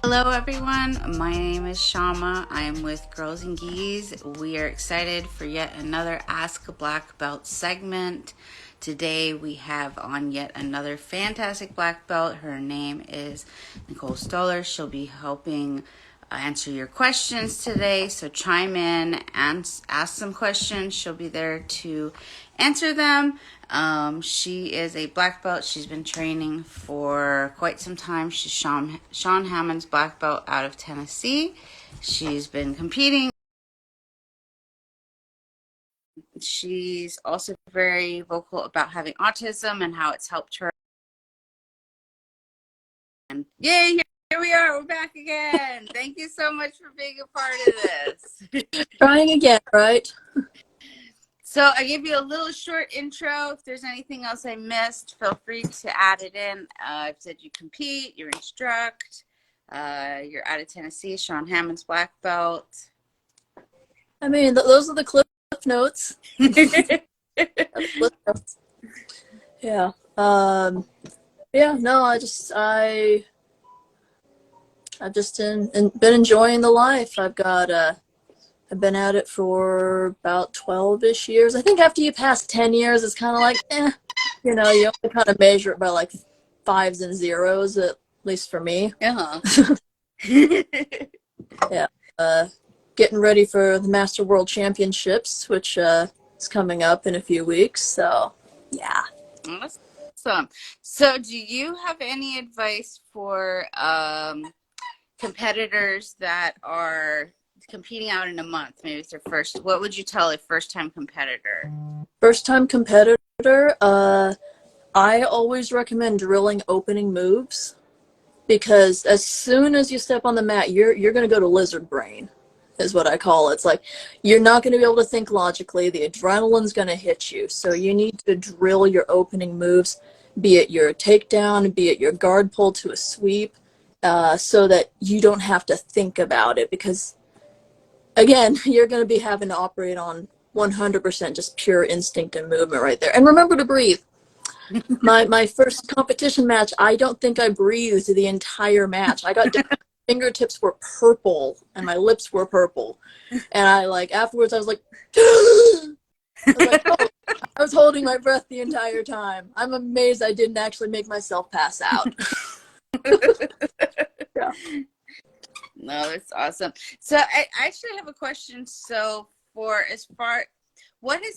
Hello everyone, my name is Shama. I am with Girls and Geese. We are excited for yet another Ask a Black Belt segment. Today we have on yet another fantastic black belt. Her name is Nicholle Stoller. She'll be helping answer your questions today, so chime in and ask some questions. She'll be there to answer them. She is a black belt. She's been training for quite some time. She's Shawn Hammonds black belt out of Tennessee. She's been competing. She's also very vocal about having autism and how it's helped her. And yay, here we are. We're back again. Thank you so much for being a part of this. Trying again, right? So I gave you a little short intro. If there's anything else I missed, feel free to add it in. I've said you compete, you instruct, you're out of Tennessee, Shawn Hammonds black belt. I mean, those are the cliff notes. Yeah. Yeah. No, I've just been enjoying the life. I've been at it for about 12-ish years. I think after you pass 10 years, it's kind of like, you only kind of measure it by like 5s and 0s, at least for me. Uh-huh. Yeah. Getting ready for the Master World Championships, which is coming up in a few weeks. So, yeah. Awesome. So do you have any advice for competitors that are competing out in a month? Maybe it's their first. What would you tell a first-time competitor? First-time competitor, I always recommend drilling opening moves, because as soon as you step on the mat, you're going to go to lizard brain, is what I call it. It's like you're not going to be able to think logically. The adrenaline's going to hit you. So you need to drill your opening moves, be it your takedown, be it your guard pull to a sweep, so that you don't have to think about it, because again, you're going to be having to operate on 100% just pure instinct and movement right there. And remember to breathe. My first competition match, I don't think I breathed the entire match. I got down, fingertips were purple and my lips were purple. And afterwards I was like, oh, I was holding my breath the entire time. I'm amazed I didn't actually make myself pass out. Yeah. No, that's awesome. So I actually have a question. So what has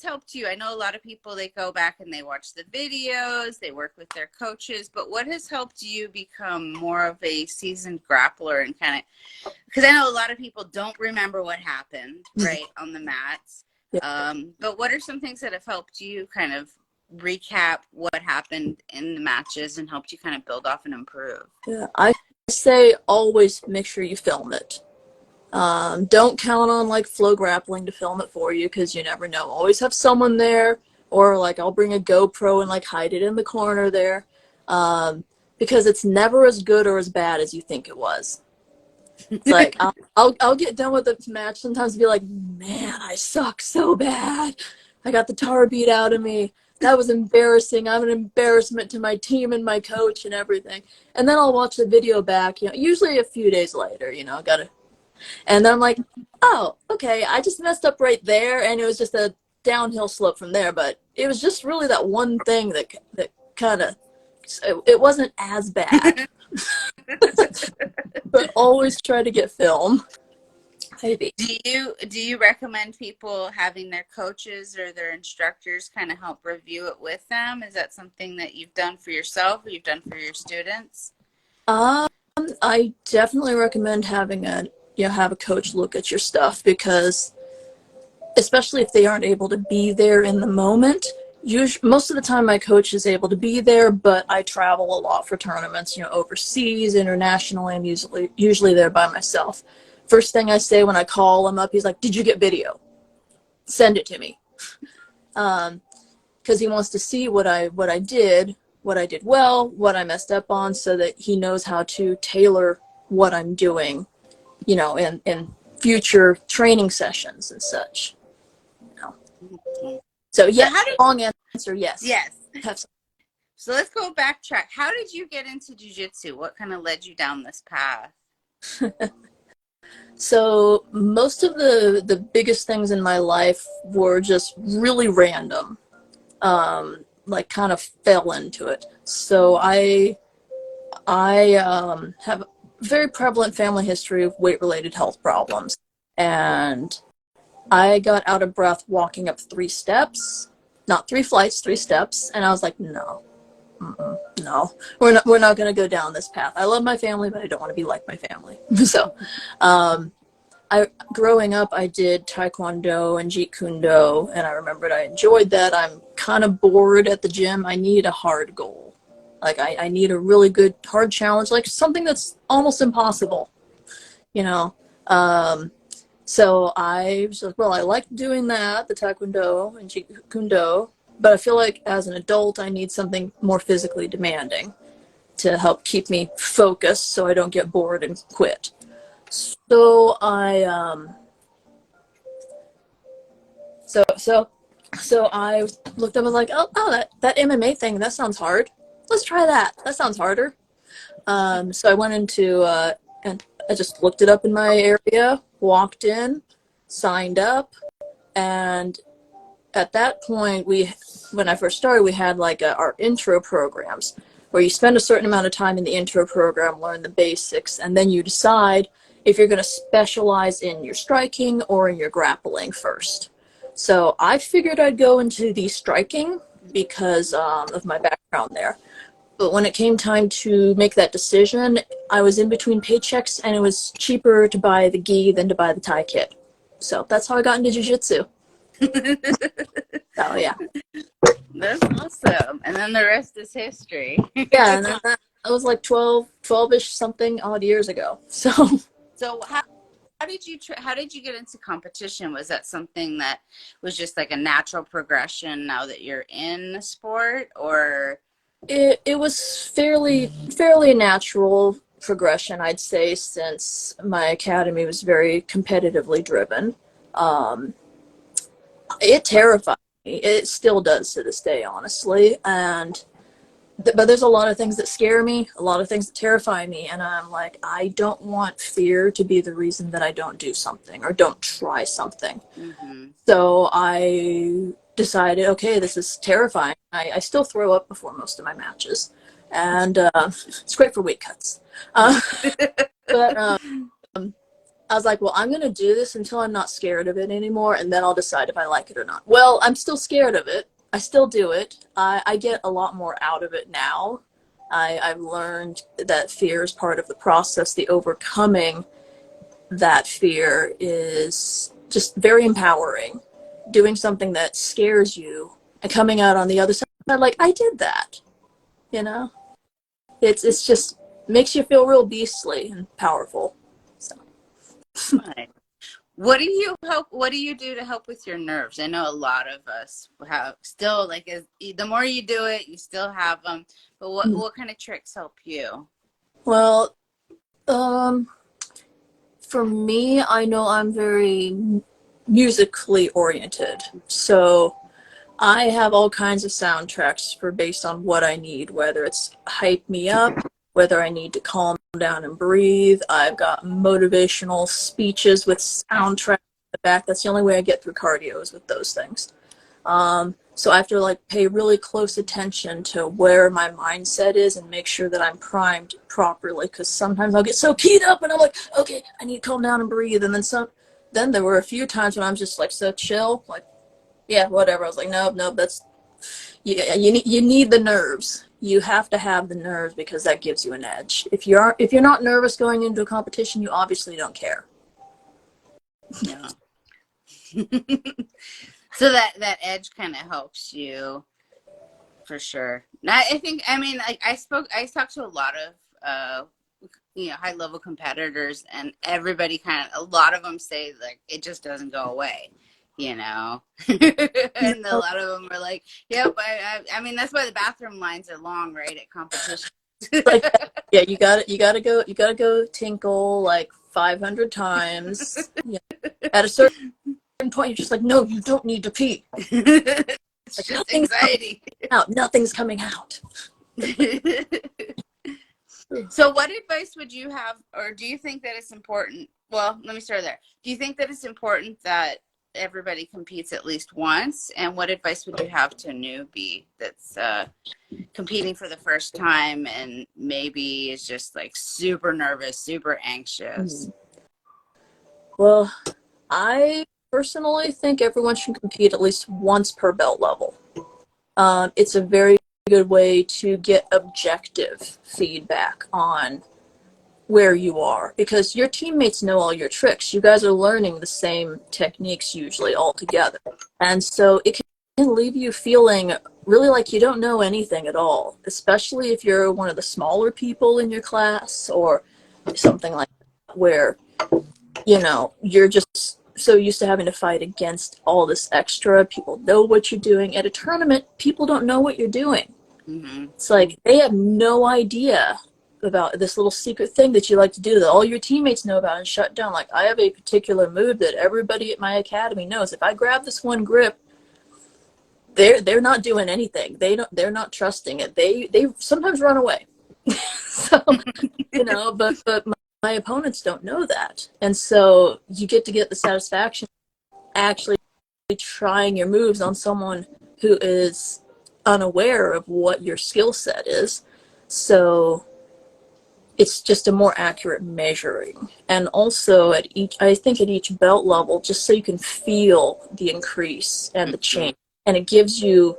helped you? I know a lot of people, they go back and they watch the videos, they work with their coaches, but what has helped you become more of a seasoned grappler and kind of, because I know a lot of people don't remember what happened, right, on the mats. Yeah. But what are some things that have helped you kind of recap what happened in the matches and helped you kind of build off and improve? Yeah, I say always make sure you film it. Don't count on like Flow Grappling to film it for you, because you never know. Always have someone there, or like I'll bring a GoPro and like hide it in the corner there, because it's never as good or as bad as you think it was. It's like I'll get done with the match sometimes and be like, man, I suck so bad. I got the tar beat out of me. That was embarrassing. I'm an embarrassment to my team and my coach and everything. And then I'll watch the video back, usually a few days later, and then I'm like, oh, okay, I just messed up right there, and it was just a downhill slope from there, but it was just really that one thing that kind of, it wasn't as bad. But always try to get film. Maybe. Do you recommend people having their coaches or their instructors kind of help review it with them? Is that something that you've done for yourself or you've done for your students? I definitely recommend having have a coach look at your stuff, because especially if they aren't able to be there in the moment. Most of the time my coach is able to be there, but I travel a lot for tournaments, overseas, internationally. I'm usually there by myself. First thing I say when I call him up, he's like, did you get video? Send it to me. Because he wants to see what I did well, what I messed up on, so that he knows how to tailor what I'm doing, in future training sessions and such. So yeah, long answer, yes. Yes. So let's go backtrack. How did you get into Jiu Jitsu? What kind of led you down this path? So most of the biggest things in my life were just really random, like kind of fell into it. So I have a very prevalent family history of weight-related health problems, and I got out of breath walking up 3 steps, not 3 flights, 3 steps, and I was like, no, no, we're not going to go down this path. I love my family, but I don't want to be like my family. So, I growing up, I did Taekwondo and Jeet Kune Do, and I remembered I enjoyed that. I'm kind of bored at the gym. I need a hard goal. Like I need a really good hard challenge, like something that's almost impossible, you know. Um, so I was like, well, I like doing that, the Taekwondo and Jeet Kune Do, but I feel like as an adult, I need something more physically demanding to help keep me focused so I don't get bored and quit. So I looked up and was like, oh, that MMA thing, that sounds hard. Let's try that. That sounds harder. So I went into and I just looked it up in my area, walked in, signed up, and at that point, when I first started, we had like our intro programs where you spend a certain amount of time in the intro program, learn the basics, and then you decide if you're going to specialize in your striking or in your grappling first. So I figured I'd go into the striking because of my background there. But when it came time to make that decision, I was in between paychecks, and it was cheaper to buy the gi than to buy the Thai kit. So that's how I got into Jiu-Jitsu. So yeah. That's awesome. And then the rest is history. Yeah, and that was like 12-ish something odd years ago. So So how did you get into competition? Was that something that was just like a natural progression now that you're in the sport, or it was fairly natural progression, I'd say, since my academy was very competitively driven. Um, it terrified me. It still does to this day, honestly. And but there's a lot of things that scare me, a lot of things that terrify me, and I'm like, I don't want fear to be the reason that I don't do something or don't try something. mm-hmm. So I decided, okay, this is terrifying. I still throw up before most of my matches, and it's great for weight cuts. But I was like, well, I'm going to do this until I'm not scared of it anymore, and then I'll decide if I like it or not. Well, I'm still scared of it. I still do it. I get a lot more out of it now. I've learned that fear is part of the process. The overcoming that fear is just very empowering. Doing something that scares you and coming out on the other side, like, I did that. You know? It's just makes you feel real beastly and powerful. So. Right. What do you do to help with your nerves? I know a lot of us have still, like, the more you do it, you still have them, but what kind of tricks help you? Well, for me, I know I'm very musically oriented. So I have all kinds of soundtracks for based on what I need, whether it's hype me up, whether I need to calm down and breathe. I've got motivational speeches with soundtrack in the back. That's the only way I get through cardio is with those things. So I have to like pay really close attention to where my mindset is and make sure that I'm primed properly, because sometimes I'll get so keyed up and I'm like, okay, I need to calm down and breathe. And then there were a few times when I'm just like so chill, like, yeah, whatever. I was like, nope, that's, yeah, you need the nerves. You have to have the nerves because that gives you an edge. If you're not nervous going into a competition, you obviously don't care. Yeah. So that edge kind of helps you for sure. I think, I mean, like I talked to a lot of high level competitors, and everybody a lot of them say like it just doesn't go away, and a lot of them are like, yep. I mean, that's why the bathroom lines are long, right, at competitions. Like, yeah, you gotta go tinkle like 500 times. Yeah. At a certain point, you're just like, no, you don't need to pee. It's Like, just anxiety. Nothing's coming out. So, what advice would you have, or do you think that it's important? Well, let me start there. Do you think that it's important that everybody competes at least once? And what advice would you have to a newbie that's competing for the first time and maybe is just like super nervous, super anxious? Well, I personally think everyone should compete at least once per belt level. It's a very good way to get objective feedback on where you are because your teammates know all your tricks. You guys are learning the same techniques usually all together. And so it can leave you feeling really like you don't know anything at all, especially if you're one of the smaller people in your class or something like that, where, you're just so used to having to fight against all this extra. People know what you're doing. At a tournament, people don't know what you're doing. Mm-hmm. It's like they have no idea about this little secret thing that you like to do that all your teammates know about and shut down. Like I have a particular move that everybody at my academy knows. If I grab this one grip, they're not doing anything. They're not trusting it. They sometimes run away. So, but my opponents don't know that. And so you get the satisfaction actually trying your moves on someone who is unaware of what your skill set is. So it's just a more accurate measuring. And also I think at each belt level, just so you can feel the increase and the Mm-hmm. change. And it gives you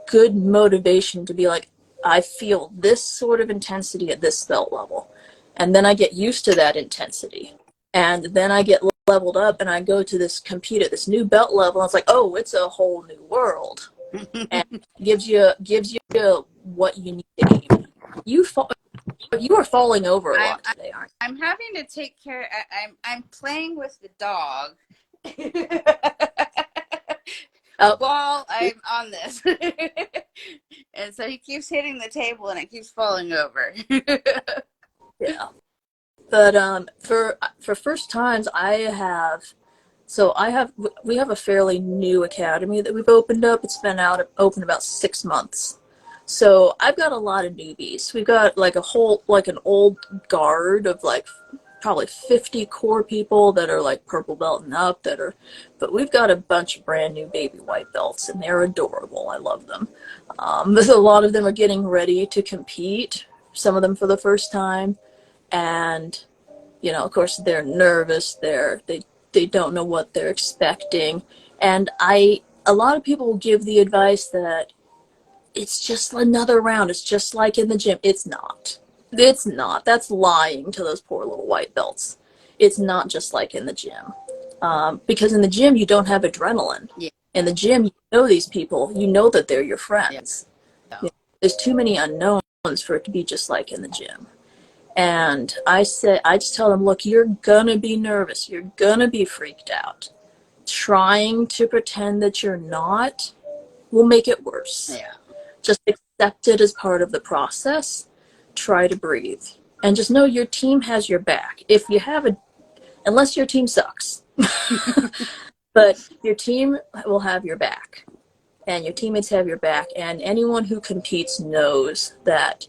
good motivation to be like, I feel this sort of intensity at this belt level. And then I get used to that intensity. And then I get leveled up and I go to compete at this new belt level. And it's like, oh, it's a whole new world. And gives you what you need to aim. You are falling over a I'm lot today, aren't I'm having to take care. I'm playing with the dog. you? While I'm on this, and so he keeps hitting the table and it keeps falling over. Yeah. But for first times, we have a fairly new academy that we've opened up. It's been open about 6 months. So I've got a lot of newbies. We've got like an old guard of like probably 50 core people that are like purple belt and up but we've got a bunch of brand new baby white belts and they're adorable. I love them. A lot of them are getting ready to compete, some of them for the first time. And of course they're nervous, they don't know what they're expecting. And a lot of people will give the advice that it's just another round, it's just like in the gym. It's not. That's lying to those poor little white belts. It's not just like in the gym, because in the gym you don't have adrenaline. Yeah, In the gym you know these people, you know that they're your yeah. friends. So, There's too many unknowns for it to be just like in the gym. And I just tell them, look, you're gonna be nervous. You're gonna be freaked out. Trying to pretend that you're not will make it worse. yeah. Just accept it as part of the process. Try to breathe. And just know your team has your back. Unless your team sucks, but your team will have your back. And your teammates have your back. And anyone who competes knows that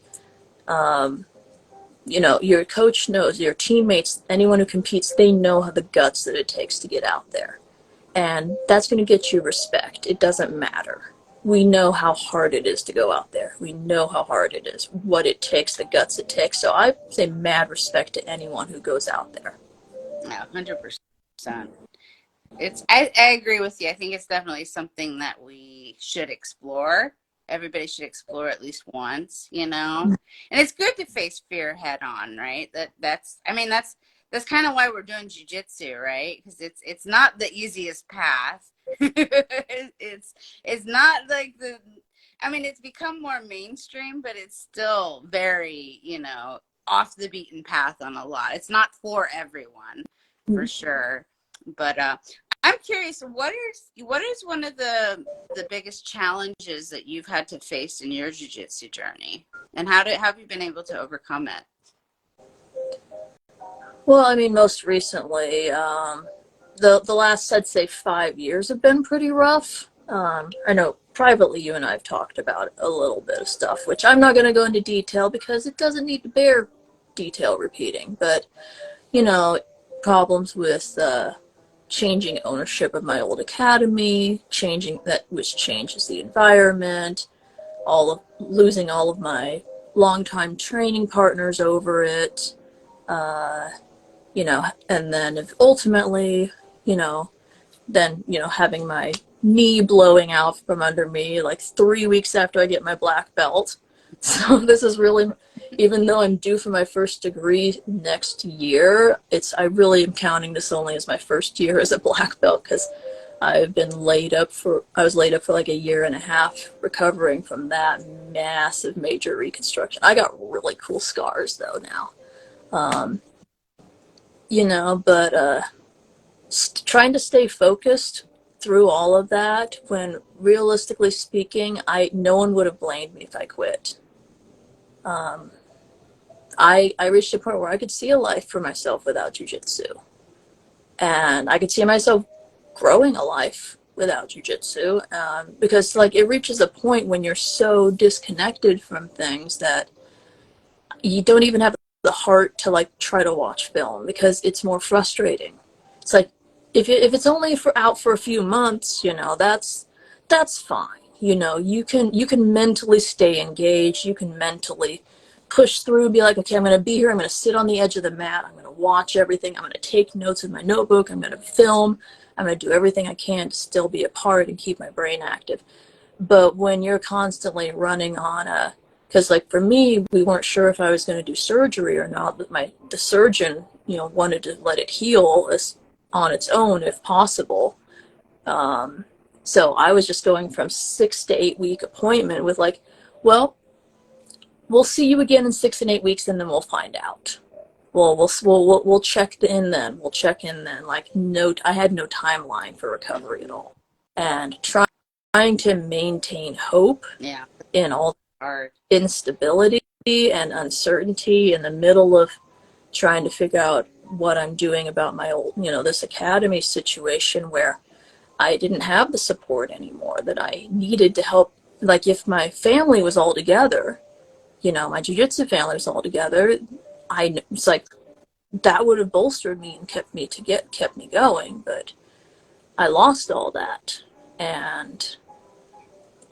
your coach knows, your teammates, anyone who competes, they know the guts that it takes to get out there. And that's going to get you respect. It doesn't matter. We know how hard it is to go out there. We know how hard it is, what it takes, the guts it takes. So I say mad respect to anyone who goes out there. Yeah, 100%. I agree with you. I think it's definitely something that we should explore. Everybody should explore at least once, And it's good to face fear head on, right? That's kind of why we're doing jujitsu, right? Because it's not the easiest path. It's not like it's become more mainstream, but it's still very, off the beaten path on a lot. It's not for everyone, for sure. But I'm curious, what is one of the biggest challenges that you've had to face in your jiu-jitsu journey, and how have you been able to overcome it? Well, I mean, most recently, the last, I'd say, 5 years have been pretty rough. I know privately, you and I have talked about a little bit of stuff, which I'm not going to go into detail because it doesn't need to bear detail repeating. But, you know, problems with changing ownership of my old academy, which changes the environment, losing all of my longtime training partners over it, you know, and then ultimately, you know, having my knee blowing out from under me like 3 weeks after I get my black belt. So this is really, even though I'm due for my first degree next year, I really am counting this only as my first year as a black belt because I was laid up for like a year and a half recovering from that massive major reconstruction. I got really cool scars though now. You know, but trying to stay focused through all of that when realistically speaking, no one would have blamed me if I quit. I reached a point where I could see a life for myself without jujitsu. And I could see myself growing a life without jujitsu, because like it reaches a point when you're so disconnected from things that you don't even have the heart to like try to watch film because it's more frustrating. It's like if it's only out for a few months, you know, that's fine. You know, you can mentally stay engaged. You can mentally push through, be like, okay, I'm going to be here. I'm going to sit on the edge of the mat. I'm going to watch everything. I'm going to take notes in my notebook. I'm going to film. I'm going to do everything I can to still be a part and keep my brain active. But when you're constantly running on because like for me, we weren't sure if I was going to do surgery or not, but the surgeon, you know, wanted to let it heal on its own if possible. So I was just going from 6 to 8 week appointment with like, well, we'll see you again in 6 and 8 weeks, and then we'll find out. Well, we'll check in then. We'll check in then. Like I had no timeline for recovery at all, and trying to maintain hope in all instability and uncertainty in the middle of trying to figure out what I'm doing about my old, you know, this academy situation where I didn't have the support anymore that I needed to help. Like if my family was all together, you know, my jiu-jitsu family was all together, it's like that would have bolstered me and kept me going, but I lost all that. And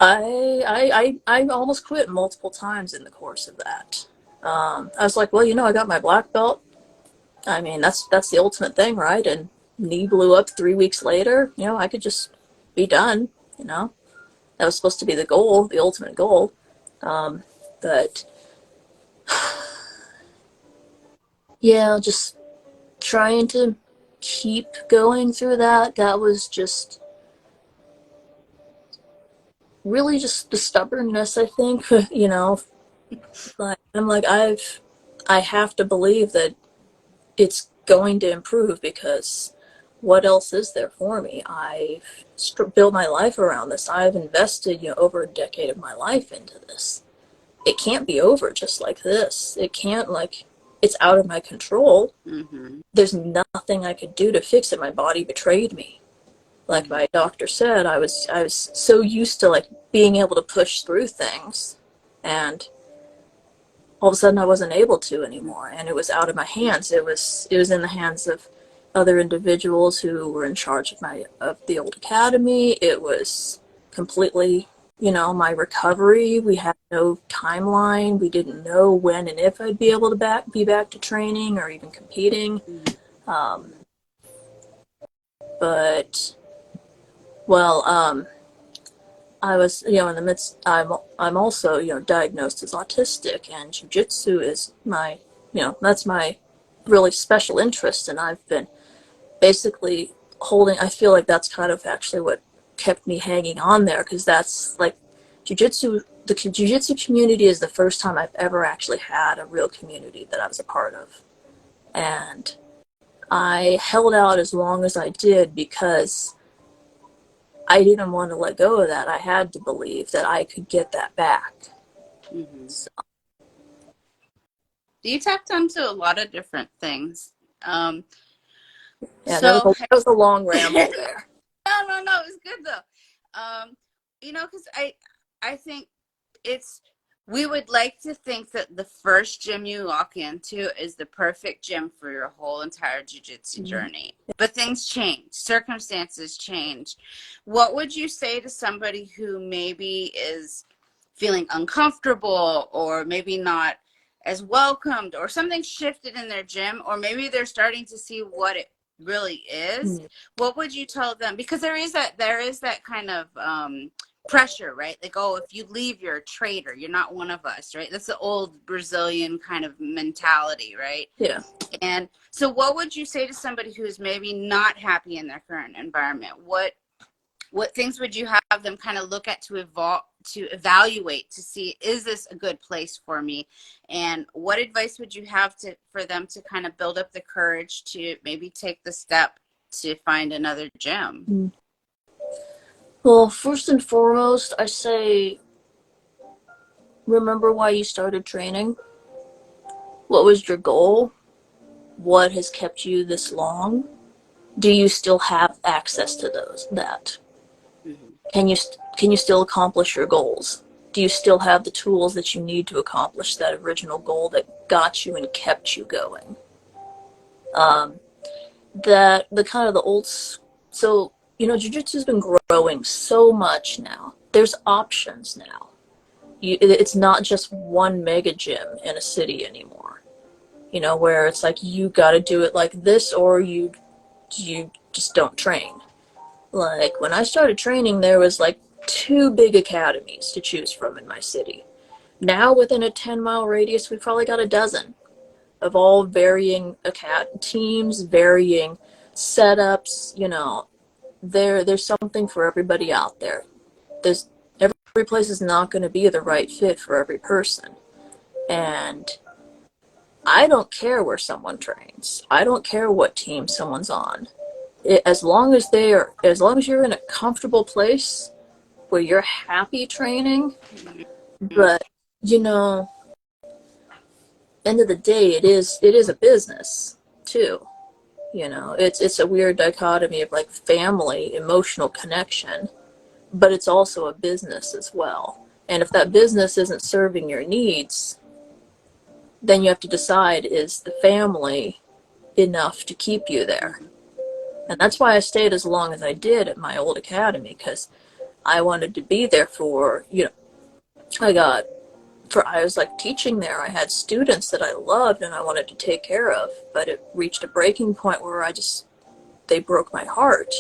I almost quit multiple times in the course of that. I was like, well, you know, I got my black belt. I mean, that's the ultimate thing, right? And knee blew up 3 weeks later. You know, I could just be done. You know, that was supposed to be the goal, the ultimate goal. But yeah, just trying to keep going through that. That was just really just the stubbornness, I think. You know, like I'm like I have to believe that it's going to improve because what else is there for me? I've built my life around this. I've invested, you know, over a decade of my life into this. It can't be over just like this. It can't, like, it's out of my control. Mm-hmm. There's nothing I could do to fix it. My body betrayed me. Like my doctor said, I was so used to like being able to push through things, and all of a sudden I wasn't able to anymore, and it was out of my hands. It was in the hands of other individuals who were in charge of the old academy. It was completely, you know, my recovery. We had no timeline. We didn't know when and if I'd be able to be back to training or even competing. But well, I was, you know, in the midst. I'm also, you know, diagnosed as autistic, and jujitsu is my, you know, that's my really special interest, and I've been basically holding. I feel like that's kind of actually what kept me hanging on there, because that's like jujitsu. The jujitsu community is the first time I've ever actually had a real community that I was a part of, and I held out as long as I did because I didn't want to let go of that. I had to believe that I could get that back. Mm-hmm. So. You tapped onto a lot of different things. Yeah, So that was a long ramble there. no, it was good though. Because I think it's we would like to think that the first gym you walk into is the perfect gym for your whole entire jiu-jitsu journey. But things change, circumstances change. What would you say to somebody who maybe is feeling uncomfortable or maybe not as welcomed, or something shifted in their gym, or maybe they're starting to see what it really is? What would you tell them? Because there is that kind of pressure, right? Like, oh, if you leave, you're a traitor, you're not one of us, right? That's the old Brazilian kind of mentality, right? Yeah. And so what would you say to somebody who's maybe not happy in their current environment? What things would you have them kind of look at to evaluate to see, is this a good place for me? And what advice would you have for them to kind of build up the courage to maybe take the step to find another gym? Well, first and foremost, I say remember why you started training. What was your goal? What has kept you this long? Do you still have access to that? Can you still accomplish your goals? Do you still have the tools that you need to accomplish that original goal that got you and kept you going? That the kind of the old, so jiu-jitsu's been growing so much now. There's options now. It's not just one mega gym in a city anymore. Where it's like you got to do it like this, or you just don't train. Like when I started training, there was like 2 big academies to choose from in my city. Now within a 10-mile radius, we probably got a dozen of all varying teams, varying setups. There's something for everybody out there. Every place is not going to be the right fit for every person, and I don't care where someone trains. I don't care what team someone's on. As long as you're in a comfortable place where you're happy training. But end of the day, it is a business too. It's a weird dichotomy of like family, emotional connection, but it's also a business as well. And if that business isn't serving your needs, then you have to decide, is the family enough to keep you there? And that's why I stayed as long as I did at my old academy, because I wanted to be there for, I was like teaching there. I had students that I loved and I wanted to take care of, but it reached a breaking point where they broke my heart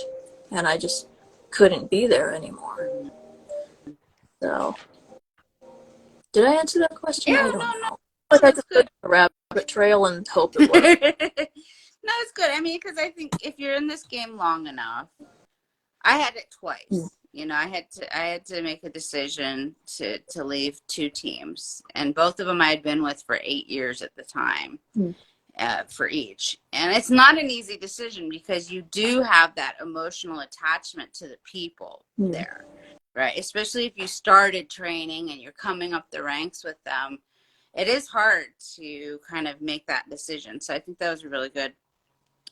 and I just couldn't be there anymore. So, did I answer that question? Yeah, I don't know. no, I could go down a rabbit trail and hope it worked. No, it's good. I mean, because I think if you're in this game long enough, I had it twice. I had to make a decision to leave 2 teams, and both of them I had been with for 8 years at the time, for each. And it's not an easy decision because you do have that emotional attachment to the people there, right? Especially if you started training and you're coming up the ranks with them. It is hard to kind of make that decision. So I think that was a really good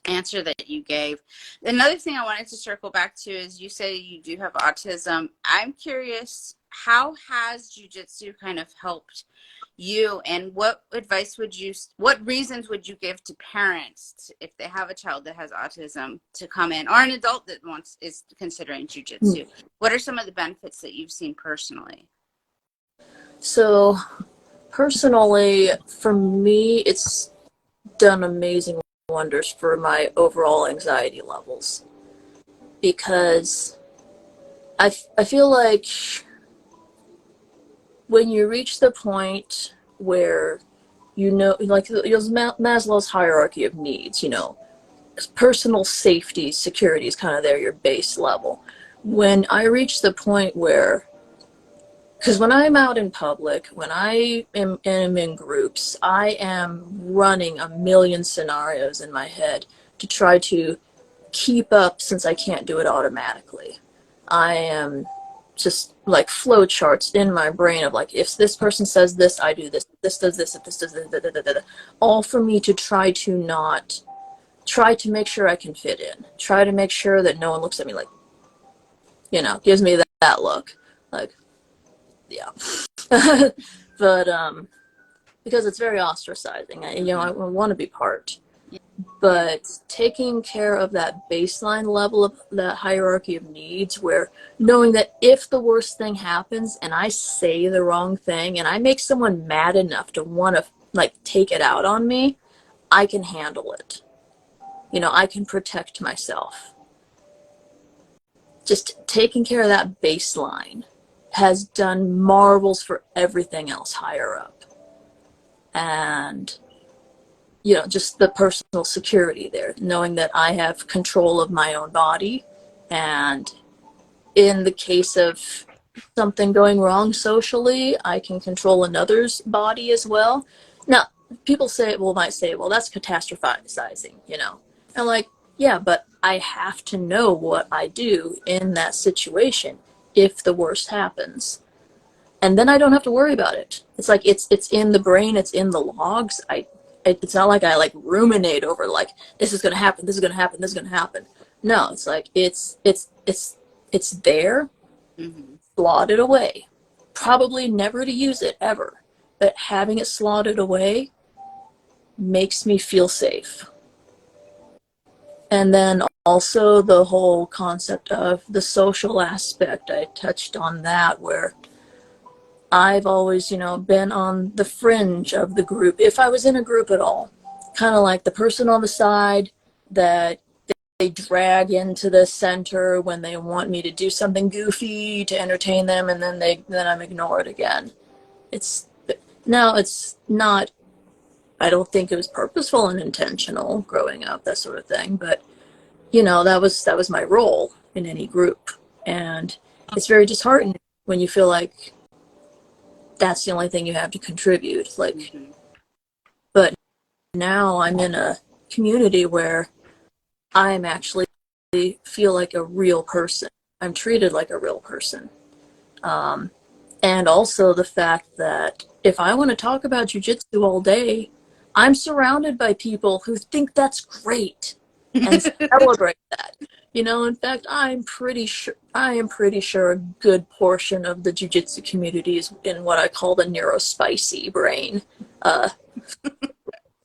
answer that you gave. Another thing I wanted to circle back to is you say you do have autism. I'm curious, how has jiu-jitsu kind of helped you, and what reasons would you give to parents if they have a child that has autism to come in, or an adult that is considering jiu-jitsu? What are some of the benefits that you've seen personally? So, personally, for me, it's done amazing wonders for my overall anxiety levels, because I feel like when you reach the point where like Maslow's hierarchy of needs, personal safety, security is kind of your base level. When I reach the point where, because when I'm out in public, when I am in groups, I am running a million scenarios in my head to try to keep up, since I can't do it automatically. I am just like flow charts in my brain of like, if this person says this, I do this. This does this. If this does this, da, da, da, da, da. All for me to try to make sure I can fit in. Try to make sure that no one looks at me like, gives me that look. Like, yeah. But because it's very ostracizing. I want to be part. But taking care of that baseline level of that hierarchy of needs, where knowing that if the worst thing happens and I say the wrong thing and I make someone mad enough to want to like take it out on me, I can handle it. I can protect myself. Just taking care of that baseline has done marvels for everything else higher up. And just the personal security there, knowing that I have control of my own body. And in the case of something going wrong socially, I can control another's body as well. Now, people might say, well, that's catastrophizing, And like, yeah, but I have to know what I do in that situation if the worst happens. And then I don't have to worry about it. It's like it's in the brain, it's in the logs. It's not like I like ruminate over like this is gonna happen, this is gonna happen, this is gonna happen. No, it's like it's there, slotted away. Probably never to use it ever, but having it slotted away makes me feel safe. And then also the whole concept of the social aspect, I touched on that, where I've always, been on the fringe of the group, if I was in a group at all. Kind of like the person on the side that they drag into the center when they want me to do something goofy to entertain them, and then I'm ignored again. It's not, I don't think it was purposeful and intentional growing up, that sort of thing, but that was my role in any group. And it's very disheartening when you feel like that's the only thing you have to contribute. Like, but now I'm in a community where I'm actually feel like a real person. I'm treated like a real person. And also the fact that if I want to talk about jujitsu all day, I'm surrounded by people who think that's great and celebrate that. In fact, I am pretty sure a good portion of the jiu-jitsu community is in what I call the neurospicy brain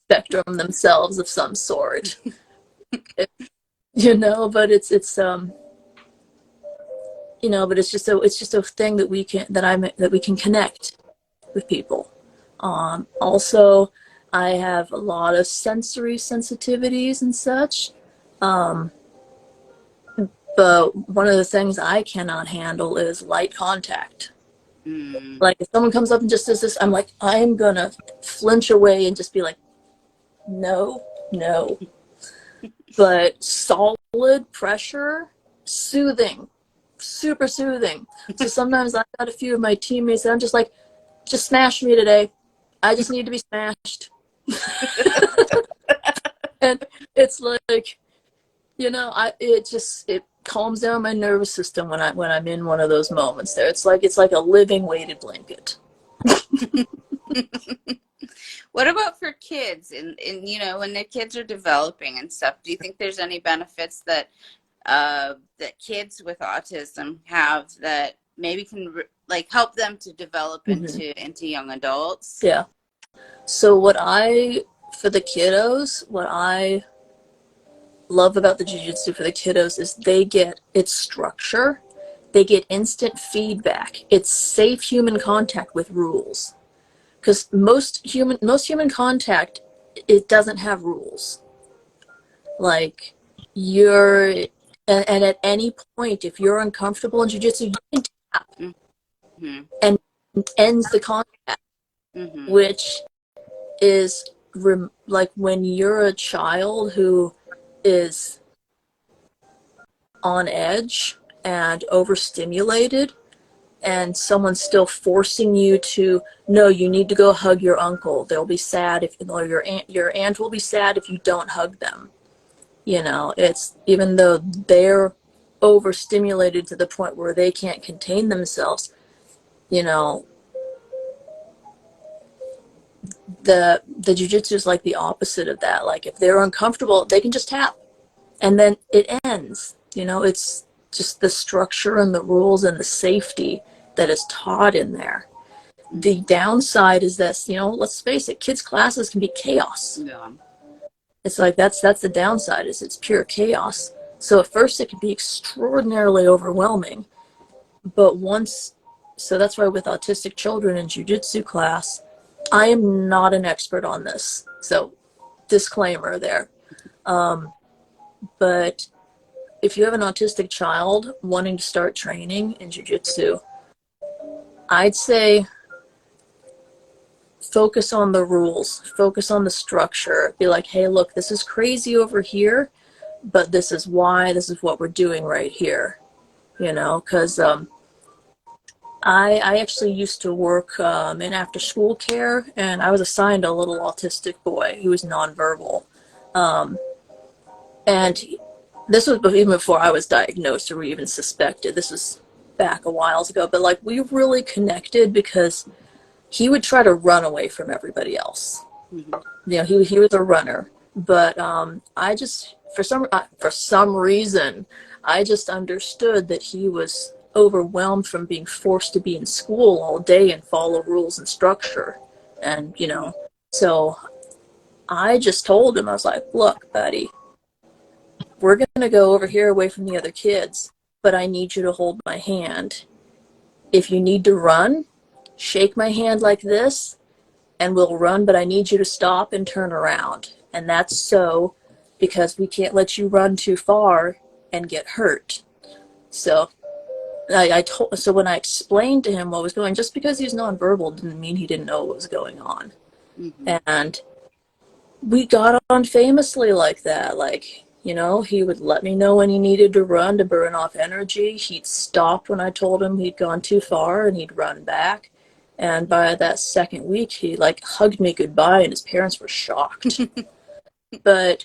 spectrum themselves of some sort. But it's just a thing that we can connect with people. Also, I have a lot of sensory sensitivities and such. But one of the things I cannot handle is light contact. Like if someone comes up and just does this, I'm like, I'm gonna flinch away and just be like, no. But solid pressure, soothing, super soothing. So sometimes I've got a few of my teammates that I'm just like, just smash me today. I just need to be smashed. And it's like, it calms down my nervous system when I'm in one of those moments there. It's like a living weighted blanket. What about for kids and when the kids are developing and stuff? Do you think there's any benefits that that kids with autism have that maybe can help them to develop into young adults? Yeah. So for the kiddos, what I love about the jiu-jitsu for the kiddos is they get its structure, they get instant feedback, it's safe human contact with rules. Because most human contact, it doesn't have rules. Like and at any point, if you're uncomfortable in jiu-jitsu, you can tap and ends the contact, which is like when you're a child who is on edge and overstimulated, and someone's still forcing you to, no, you need to go hug your uncle. They'll be sad or your aunt will be sad if you don't hug them. It's even though they're overstimulated to the point where they can't contain themselves, the jiu-jitsu is like the opposite of that. Like if they're uncomfortable, they can just tap and then it ends. It's just the structure and the rules and the safety that is taught in there. The downside is this, let's face it, kids' classes can be chaos. Yeah. It's like that's the downside, is it's pure chaos. So at first it can be extraordinarily overwhelming, but so that's why with autistic children in Jiu-Jitsu class, I am not an expert on this. So disclaimer there. But if you have an autistic child wanting to start training in Jiu-Jitsu, I'd say focus on the rules, focus on the structure. Be like, hey, look, this is crazy over here, but this is why, this is what we're doing right here. Because I actually used to work in after school care, and I was assigned a little autistic boy who was nonverbal. And this was even before I was diagnosed or even suspected. This was back a while ago, but like we really connected because he would try to run away from everybody else. Mm-hmm. He was a runner, but I just for some reason I just understood that he was overwhelmed from being forced to be in school all day and follow rules and structure, and so I just told him, I was like, look, buddy, we're going to go over here away from the other kids, but I need you to hold my hand. If you need to run, shake my hand like this and we'll run, but I need you to stop and turn around. And that's so because we can't let you run too far and get hurt. So so when I explained to him what was going, just because he's nonverbal didn't mean he didn't know what was going on. Mm-hmm. And we got on famously like that. Like, he would let me know when he needed to run to burn off energy. He'd stop when I told him he'd gone too far and he'd run back. And by that second week, he like hugged me goodbye and his parents were shocked. But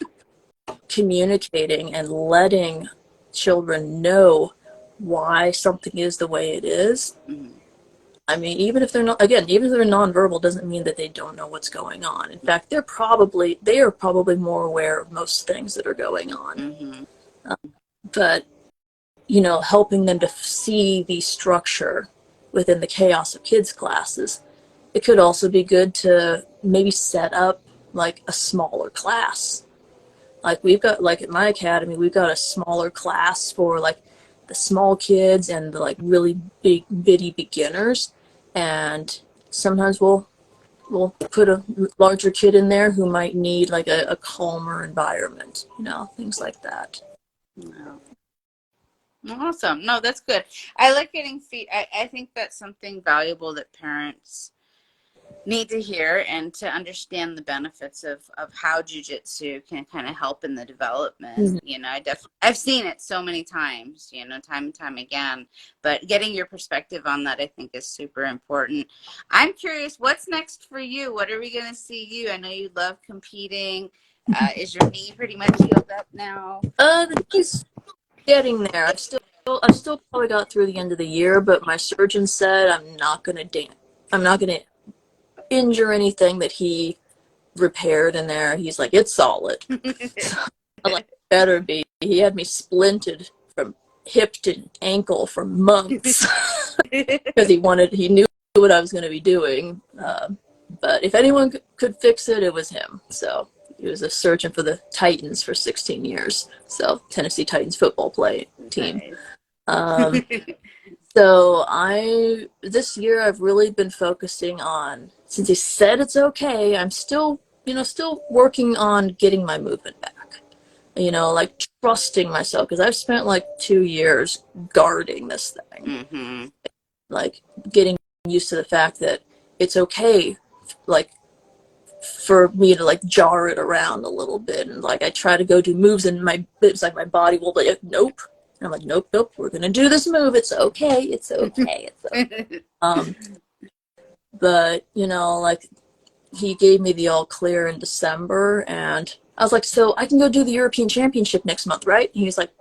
communicating and letting children know why something is the way it is. Mm-hmm. I mean, even if they're nonverbal, doesn't mean that they don't know what's going on. In fact, they are probably more aware of most things that are going on. Mm-hmm. But, helping them to see the structure within the chaos of kids' classes, it could also be good to maybe set up like a smaller class. Like like at my academy, we've got a smaller class for like the small kids and the like really big bitty beginners. And sometimes we'll put a larger kid in there who might need like a calmer environment, things like that. Wow. Awesome. No, that's good. I like getting I think that's something valuable that parents need to hear, and to understand the benefits of how jujitsu can kind of help in the development. Mm-hmm. I've seen it so many times, time and time again, but getting your perspective on that, I think, is super important. I'm curious, what's next for you? What are we going to see you? I know you love competing. Is your knee pretty much healed up now? The knee's getting there. I've still probably got through the end of the year, but my surgeon said I'm not going to injure anything that he repaired in there. He's like, it's solid. So I'm like, better be. He had me splinted from hip to ankle for months because he knew what I was going to be doing. But if anyone could fix it, it was him. So he was a surgeon for the Titans for 16 years. So Tennessee Titans football team. Nice. So this year I've really been focusing on, since he said it's okay, I'm still working on getting my movement back. Like trusting myself, because I've spent like 2 years guarding this thing. Mm-hmm. Like getting used to the fact that it's okay, like for me to like jar it around a little bit, and like I try to go do moves and it's like my body will be like, nope. And I'm like, nope, we're gonna do this move. It's okay. It's okay. But like he gave me the all clear in December, and I was like, so I can go do the European Championship next month, right? And he was like,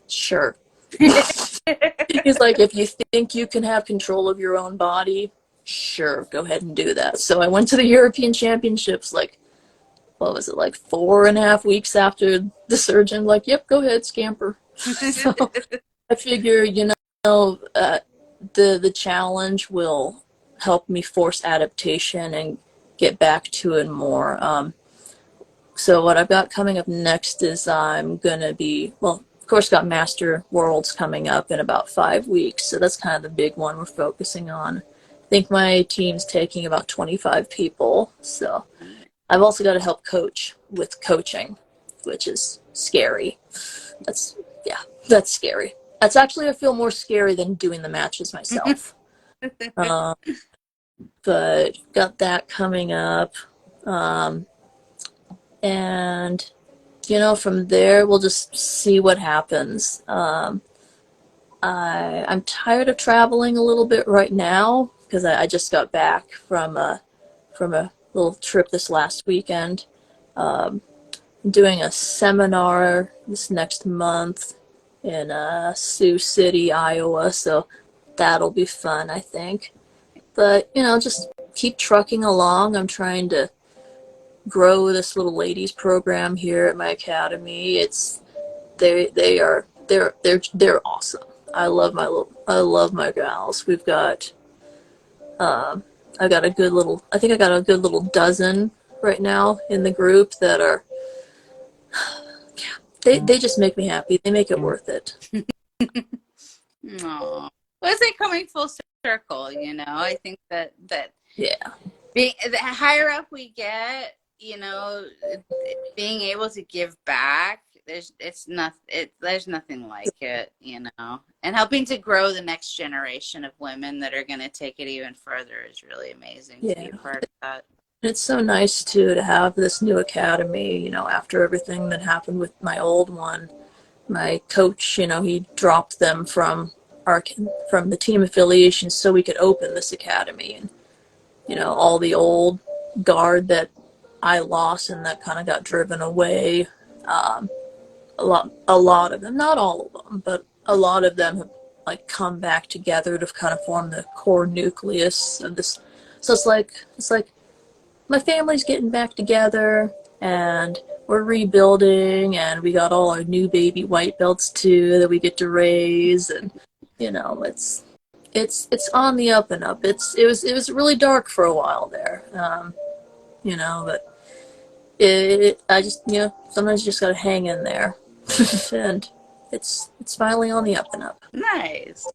sure. He's like, if you think you can have control of your own body, sure, go ahead and do that. So I went to the European Championships, like, what was it, like 4.5 weeks after the surgeon, like, yep, go ahead, scamper. So I figure, the challenge will help me force adaptation and get back to it more. So what I've got coming up next is I'm gonna be, well, of course, got Master Worlds coming up in about 5 weeks. So that's kind of the big one we're focusing on. I think my team's taking about 25 people. So I've also got to help coach with coaching, which is scary. That's, yeah, that's scary. That's actually, I feel more scary than doing the matches myself. uh, but got that coming up. Um, and, from there, we'll just see what happens. I'm tired of traveling a little bit right now because I just got back from a little trip this last weekend. I'm doing a seminar this next month in Sioux City, Iowa, so that'll be fun, I think. But, just keep trucking along. I'm trying to grow this little ladies program here at my academy. They're awesome. I love my gals. I got a good little, I think I got a good little dozen right now in the group that are, they just make me happy. They make it worth it. Aww. Well, it's like coming full circle, I think that Yeah. the higher up we get, being able to give back, there's nothing like it, and helping to grow the next generation of women that are going to take it even further is really amazing to be a part of that. It's so nice too to have this new academy, after everything that happened with my old one. My coach, he dropped them from the team affiliation so we could open this academy, and all the old guard that I lost and that kind of got driven away. A lot of them, not all of them, but a lot of them have like come back together to kind of form the core nucleus of this. So it's like my family's getting back together and we're rebuilding, and we got all our new baby white belts too that we get to raise, and it's on the up and up. It was really dark for a while there, but I just sometimes you just gotta hang in there, and it's finally on the up and up. Nice.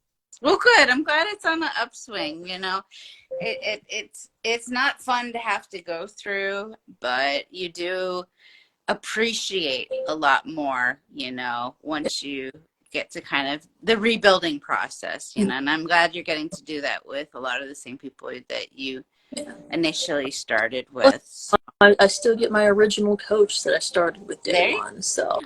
Well, good. I'm glad it's on the upswing. It's not fun to have to go through, but you do appreciate a lot more, once you get to kind of the rebuilding process, and I'm glad you're getting to do that with a lot of the same people that you initially started with. So. I still get my original coach that I started with day one, so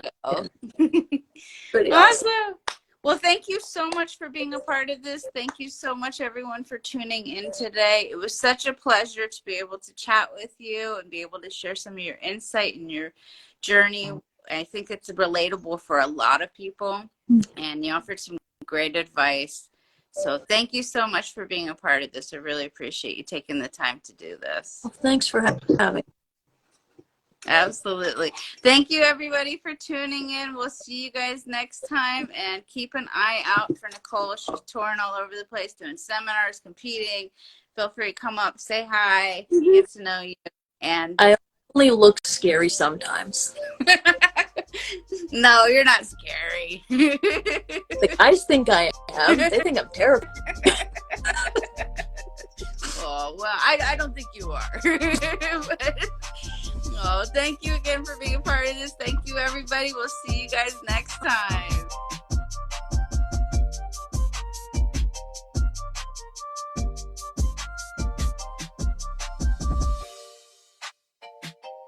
pretty awesome. Well, thank you so much for being a part of this. Thank you so much, everyone, for tuning in today. It was such a pleasure to be able to chat with you and be able to share some of your insight and your journey. I think it's relatable for a lot of people, and you offered some great advice. So thank you so much for being a part of this. I really appreciate you taking the time to do this. Well, thanks for having me. Absolutely. Thank you, everybody, for tuning in. We'll see you guys next time, and keep an eye out for Nicholle. She's touring all over the place, doing seminars, competing. Feel free to come up, say hi, get to know you. And I only look scary sometimes. No, you're not scary. The guys think I am. They think I'm terrible. Oh, well, I don't think you are. But, thank you again for being a part of this. Thank you, everybody. We'll see you guys next time.